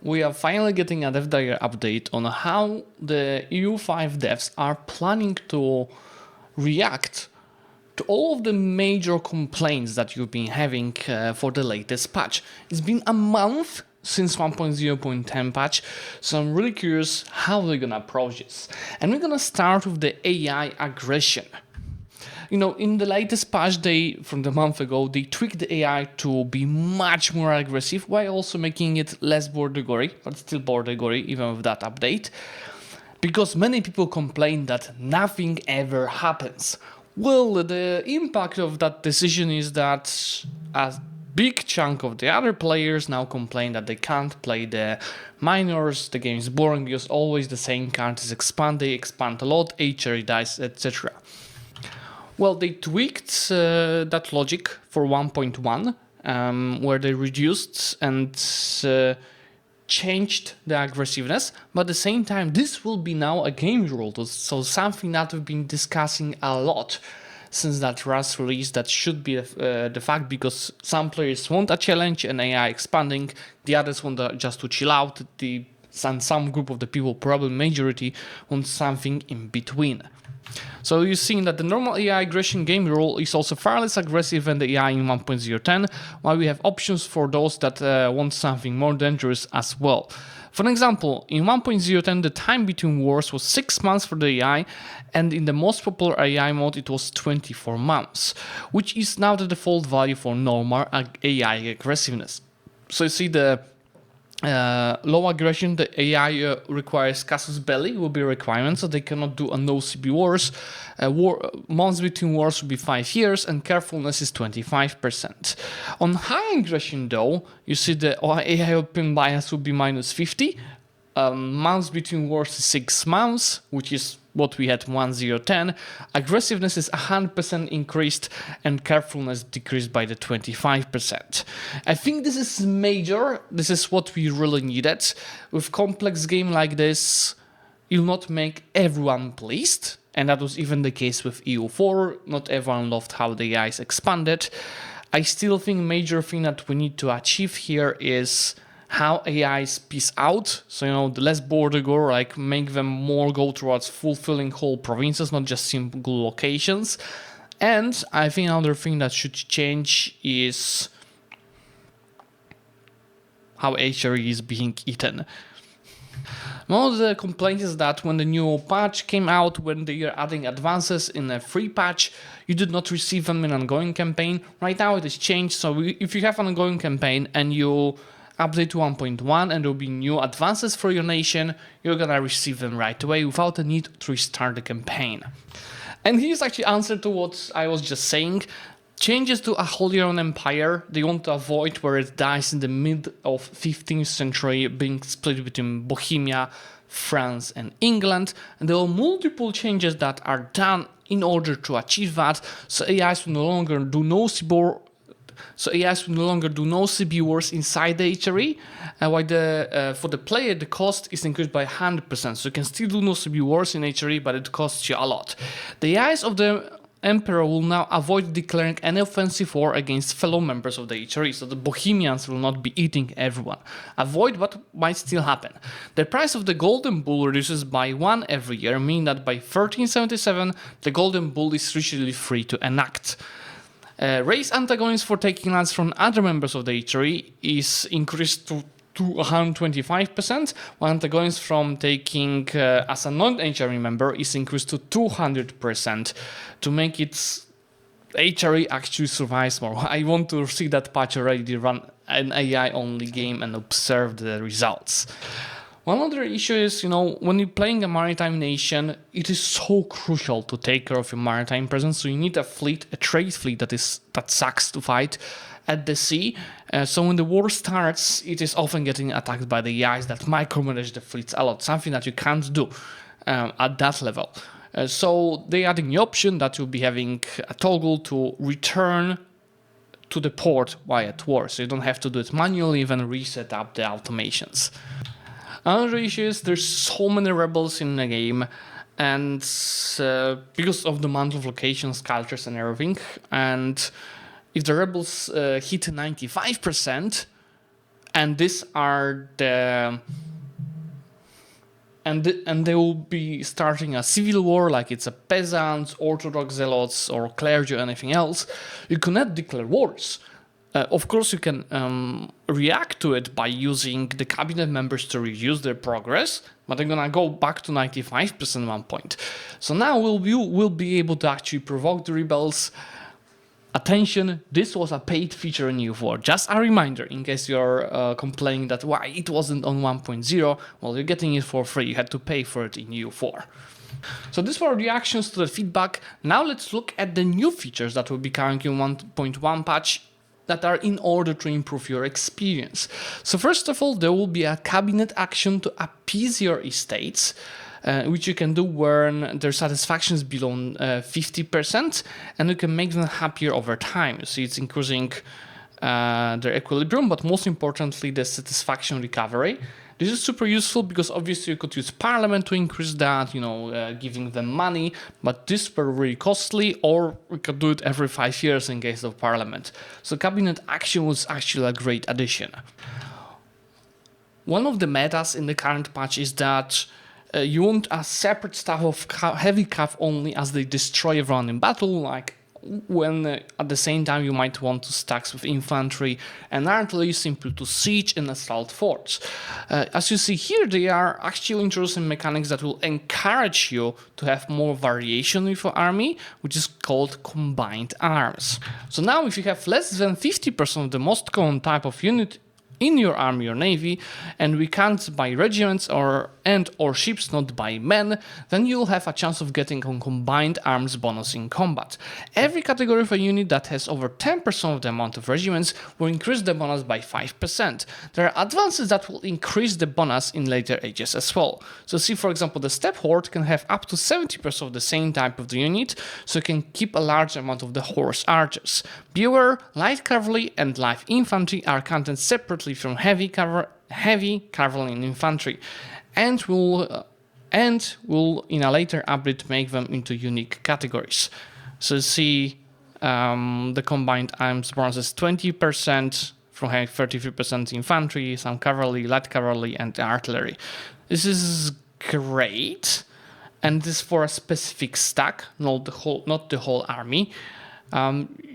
we are finally getting a dev diary update on how the EU5 devs are planning to react to all of the major complaints that you've been having for the latest patch. It's been a month since 1.0.10 patch, so I'm really curious how they're gonna approach this. And we're gonna start with the AI aggression. You know, in the latest patch from the month ago, they tweaked the AI to be much more aggressive while also making it less border gory, but still border gory even with that update. Because many people complain that nothing ever happens. Well, the impact of that decision is that a big chunk of the other players now complain that they can't play the minors, the game is boring because always the same characters expand, they expand a lot, HRE dies, etc. Well, they tweaked that logic for 1.1, where they reduced and changed the aggressiveness, but at the same time, this will be now a game rule, so something that we've been discussing a lot since that last release. That should be the fact, because some players want a challenge and AI expanding, the others want just to chill out, and some group of the people, probably majority, want something in between. So you've seen that the normal AI aggression game rule is also far less aggressive than the AI in 1.0.10, while we have options for those that want something more dangerous as well. For example, in 1.0.10 the time between wars was 6 months for the AI, and in the most popular AI mode it was 24 months, which is now the default value for normal AI aggressiveness. So you see the low aggression, the AI requires casus belli will be a requirement, so they cannot do a no CB wars. Months between wars will be 5 years, and carefulness is 25%. On high aggression though, you see the AI open bias will be minus 50. Months between wars is 6 months, which is what we had 1.0.10. Aggressiveness is 100% increased, and carefulness decreased by the 25%. I think this is major. This is what we really needed. With complex game like this, you'll not make everyone pleased, and that was even the case with EU4. Not everyone loved how the AIs expanded. I still think major thing that we need to achieve here is how AIs piece out, so you know, the less border go, like make them more go towards fulfilling whole provinces, not just single locations. And I think another thing that should change is how HRE is being eaten. One of the complaints is that when the new patch came out, when they are adding advances in a free patch, you did not receive them in an ongoing campaign. Right now it is changed, so if you have an ongoing campaign and you update to 1.1 and there will be new advances for your nation, you're gonna receive them right away without the need to restart the campaign. And here's actually answer to what I was just saying. Changes to a Holy Roman Empire, they want to avoid where it dies in the mid of 15th century, being split between Bohemia, France and England, and there are multiple changes that are done in order to achieve that, so AIs will no longer do no CB wars inside the HRE, while for the player the cost is increased by 100%, so you can still do no CB wars in HRE, but it costs you a lot. The AIs of the Emperor will now avoid declaring any offensive war against fellow members of the HRE, so the Bohemians will not be eating everyone. Avoid what might still happen. The price of the Golden Bull reduces by 1 every year, meaning that by 1377 the Golden Bull is literally free to enact. Raise antagonists for taking lands from other members of the HRE is increased to 125%, while antagonists from taking as a non-HRE member is increased to 200% to make it HRE actually survives more. I want to see that patch already run an AI-only game and observe the results. One other issue is, you know, when you're playing a maritime nation, it is so crucial to take care of your maritime presence. So you need a fleet, a trade fleet that sucks to fight at the sea. So when the war starts, it is often getting attacked by the AIs that micromanage the fleets a lot, something that you can't do at that level. So they adding the option that you'll be having a toggle to return to the port while at war, so you don't have to do it manually, even reset up the automations. Another issue is there's so many rebels in the game, and because of the amount of locations, cultures and everything, and if the rebels hit 95%, and these are the and they will be starting a civil war, like it's a peasants, Orthodox zealots, or clergy, or anything else. You cannot declare wars. Of course, you can react to it by using the cabinet members to reduce their progress, but they're gonna go back to 95% at one point. So now we'll be able to actually provoke the rebels. Attention, this was a paid feature in EU4. Just a reminder, in case you're complaining that why it wasn't on 1.0, well, you're getting it for free. You had to pay for it in EU4. So these were reactions to the feedback. Now let's look at the new features that will be coming in 1.1 patch that are in order to improve your experience. So first of all, there will be a cabinet action to appease your estates, which you can do when their satisfaction is below 50%, and you can make them happier over time. You see, it's increasing their equilibrium, but most importantly, the satisfaction recovery. This is super useful because obviously you could use Parliament to increase that, giving them money, but this were really costly, or we could do it every 5 years in case of Parliament. So cabinet action was actually a great addition. One of the metas in the current patch is that you want a separate staff of heavy cav only as they destroy everyone in battle, like when at the same time you might want to stacks with infantry and artillery simply to siege and assault forts. As you see here, they are actually introducing mechanics that will encourage you to have more variation with your army, which is called combined arms. So now if you have less than 50% of the most common type of unit in your army or navy, and we can't buy regiments or ships, not by men, then you'll have a chance of getting a combined arms bonus in combat. Every category of a unit that has over 10% of the amount of regiments will increase the bonus by 5%. There are advances that will increase the bonus in later ages as well. So see, for example, the Steppe Horde can have up to 70% of the same type of the unit, so you can keep a large amount of the horse archers. Be aware, light cavalry and light infantry are counted separately from heavy cavalry and infantry, and will in a later update make them into unique categories. So see, the combined arms bonus is 20% from having 33% infantry, some cavalry, light cavalry, and artillery. This is great, and this is for a specific stack, not the whole army.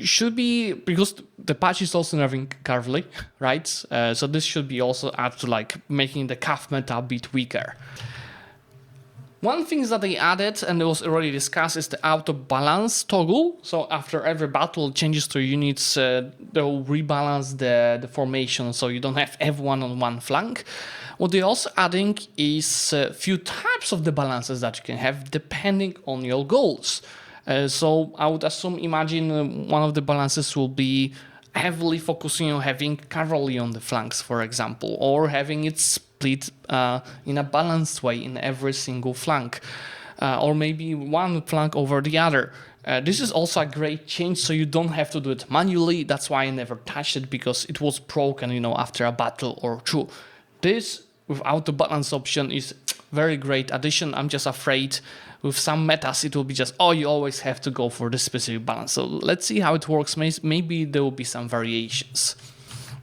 Should be, because the patch is also nerfing cavalry, right? So this should be also add to like making the cav meta a bit weaker. One thing that they added, and it was already discussed, is the auto balance toggle. So after every battle changes to units, they'll rebalance the formation, so you don't have everyone on one flank. What they're also adding is a few types of the balances that you can have depending on your goals. So I would imagine one of the balances will be heavily focusing on having cavalry on the flanks, for example, or having it split in a balanced way in every single flank, or maybe one flank over the other. This is also a great change, so you don't have to do it manually. That's why I never touched it, because it was broken, after a battle or two. This without the balance option is very great addition. I'm just afraid with some metas it will be just, you always have to go for the specific balance. So let's see how it works. Maybe there will be some variations.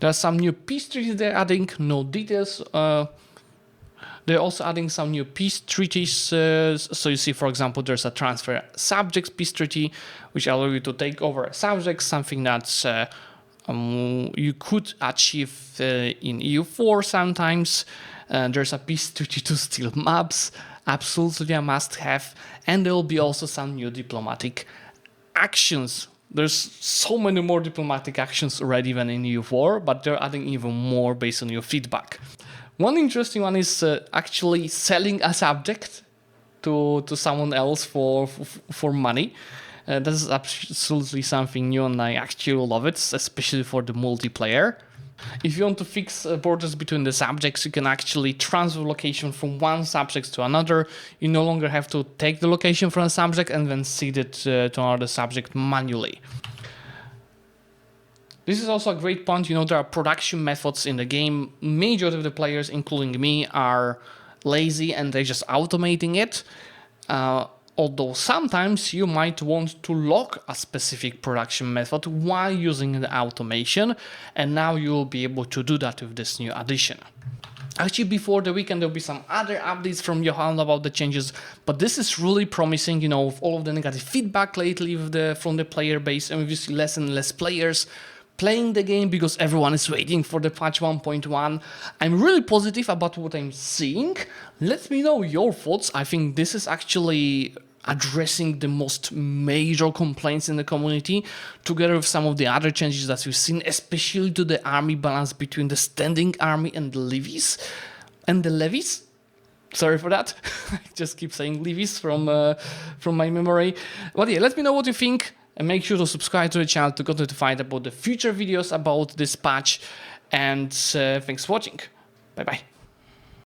There are some new peace treaties they're adding, no details. They're also adding some new peace treaties. So you see, for example, there's a transfer subjects peace treaty, which allows you to take over a subject, something that's you could achieve in EU4 sometimes. There's a peace treaty to steal maps, absolutely a must-have, and there will be also some new diplomatic actions. There's so many more diplomatic actions already than in EU4, but they're adding even more based on your feedback. One interesting one is actually selling a subject to someone else for money. This is absolutely something new, and I actually love it, especially for the multiplayer. If you want to fix borders between the subjects, you can actually transfer location from one subject to another. You no longer have to take the location from a subject and then cede it to another subject manually. This is also a great point. There are production methods in the game. Majority of the players, including me, are lazy and they're just automating it. although sometimes you might want to lock a specific production method while using the automation, and now you will be able to do that with this new addition. Actually, before the weekend, there'll be some other updates from Johan about the changes, but this is really promising, you know, with all of the negative feedback lately from the player base, and we see less and less players playing the game because everyone is waiting for the patch 1.1. I'm really positive about what I'm seeing. Let me know your thoughts. I think this is actually addressing the most major complaints in the community, together with some of the other changes that we've seen, especially to the army balance between the standing army and the levies. Sorry for that. I just keep saying levies from my memory. But yeah, let me know what you think, and make sure to subscribe to the channel to get notified about the future videos about this patch. And thanks for watching. Bye bye.